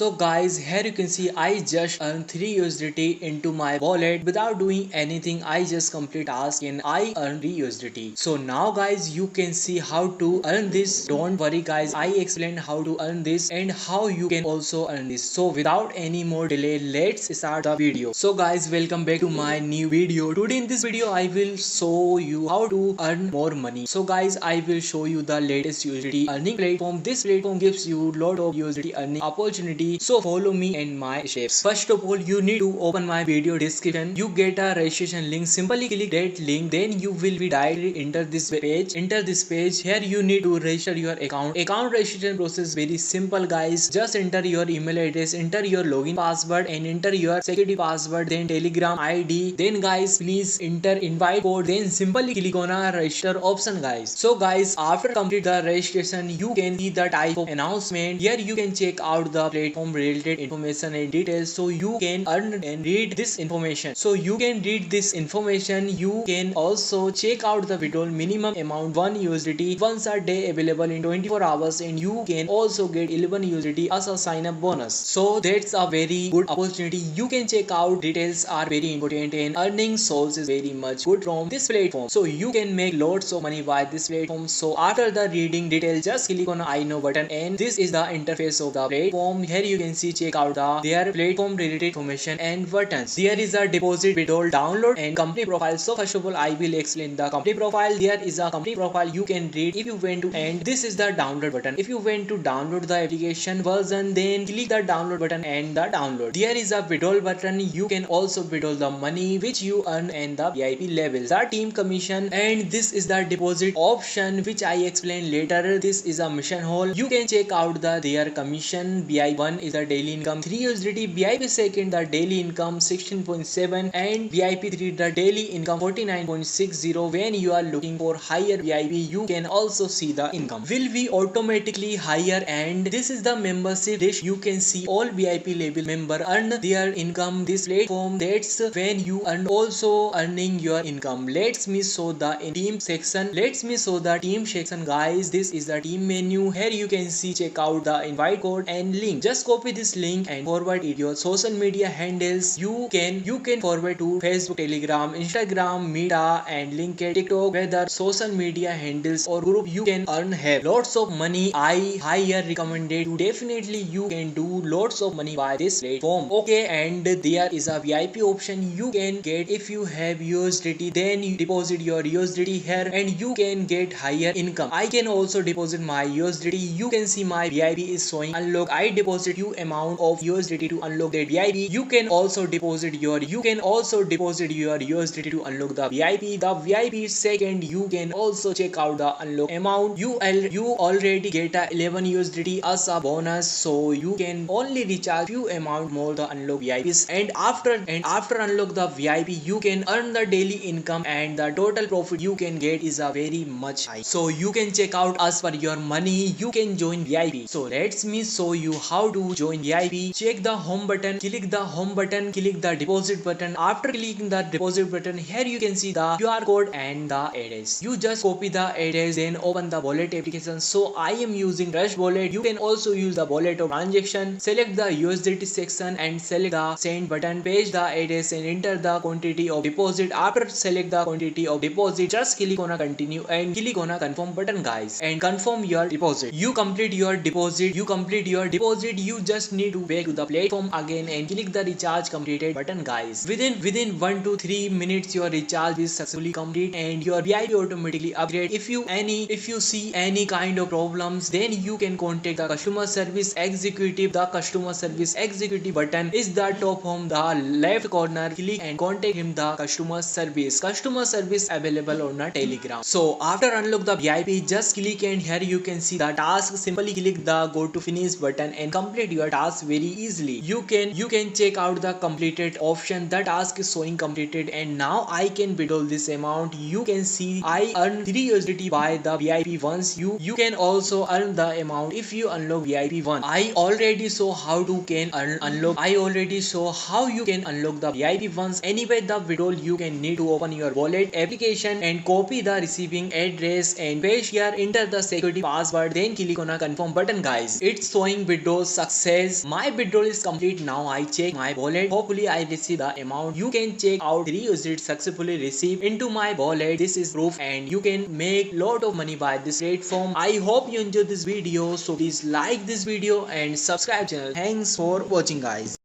So guys, here you can see I just earned 3 USDT into my wallet without doing anything. I just complete task and I earned 3 USDT. So now guys, you can see how to earn this. Don't worry guys, I explained how to earn this and how you can also earn this. So without any more delay, let's start the video. So guys, welcome back to my new video. Today in this video I will show you how to earn more money. So guys, I will show you the latest USDT earning platform. This platform gives you lot of USDT earning opportunity. So follow me and my steps. First of all, you need to open my video description. You get a registration link. Simply click that link. Then you will be directly enter this page. Enter this page. Here you need to register your account. Account registration process very simple guys. Just enter your email address, enter your login password and enter your security password, then Telegram ID. Then guys, please enter invite code. Then simply click on a register option guys. So guys, after complete the registration, you can see the type of announcement. Here you can check out the platform related information and details, so you can earn and read this information. So you can read this information. You can also check out the withdrawal minimum amount 1 USDT once a day available in 24 hours, and you can also get 11 USDT as a sign up bonus. So that's a very good opportunity. You can check out, details are very important and earning source is very much good from this platform. So you can make lots of money by this platform. So after the reading details, just click on I know button and this is the interface of the platform. Here you can see check out their platform related information and buttons. There is a deposit, withdrawal, download and company profile. So first of all, I will explain the company profile. There is a company profile you can read if you want to, and this is the download button. If you want to download the application version, then click the download button and the download. There is a withdrawal button. You can also withdraw the money which you earn and the VIP levels, the team commission, and this is the deposit option which I explain later. This is a mission hall. You can check out their commission. VIP1 is the daily income 3 USDT, VIP second the daily income 16.7 and VIP3 the daily income 49.60. When you are looking for higher VIP, you can also see the income will be automatically higher, and this is the membership list. You can see all VIP level member earn their income this platform. That's when you earn also earning your income. Let me show the team section. Let me show the team section guys. This is the team menu. Here you can see check out the invite code and link. Just copy this link and forward it your social media handles. You can forward to Facebook, Telegram, Instagram, Meta and LinkedIn, TikTok. Whether social media handles or group, you can earn have lots of money. I higher recommended you. Definitely you can do lots of money by this platform. Okay, and there is a VIP option you can get. If you have USDT, then you deposit your USDT here and you can get higher income. I can also deposit my USDT. You can see my VIP is showing unlock. I deposit you amount of USDT to unlock that VIP. You can also deposit your USDT to unlock the VIP. The VIP second, you can also check out the unlock amount. You already get a 11 USDT as a bonus, so you can only recharge few amount more to unlock VIPs, and after unlock the VIP, you can earn the daily income and the total profit you can get is a very much high. So you can check out as per your money. You can join VIP. So let me show you how to join VIP. Check the home button, click the home button, click the deposit button. After clicking the deposit button, here you can see the QR code and the address. You just copy the address, then open the wallet application. So I am using Trust Wallet. You can also use the wallet of transaction. Select the USDT section and select the send button. Paste the address and enter the quantity of deposit. After select the quantity of deposit, just click on a continue and click on a confirm button guys and confirm your deposit. You complete your deposit. You just need to back to the platform again and click the recharge completed button guys. Within 1 to 3 minutes your recharge is successfully complete and your VIP automatically upgrade. If you see any kind of problems, then you can contact the customer service executive. The customer service executive button is the top from the left corner. Click and contact him. The customer service available on a Telegram. So after unlock the VIP, just click and here you can see the task. Simply click the go to finish button and complete your task very easily. You can check out the completed option. The task is showing completed and now I can withdraw this amount. You can see I earn 3 USDT by the VIP once. You can also earn the amount if you unlock VIP 1. I already show how to can unlock. I already show how you can unlock the VIP ones. Anyway, the withdrawal you can need to open your wallet application and copy the receiving address and paste here, enter the security password, then click on a confirm button guys. It's showing withdraw success. says my withdrawal is complete. Now I check my wallet. Hopefully I receive the amount. You can check out 3 USDT successfully received into my wallet. This is proof and you can make lot of money by this platform. I hope you enjoyed this video. So please like this video and subscribe channel. Thanks for watching guys.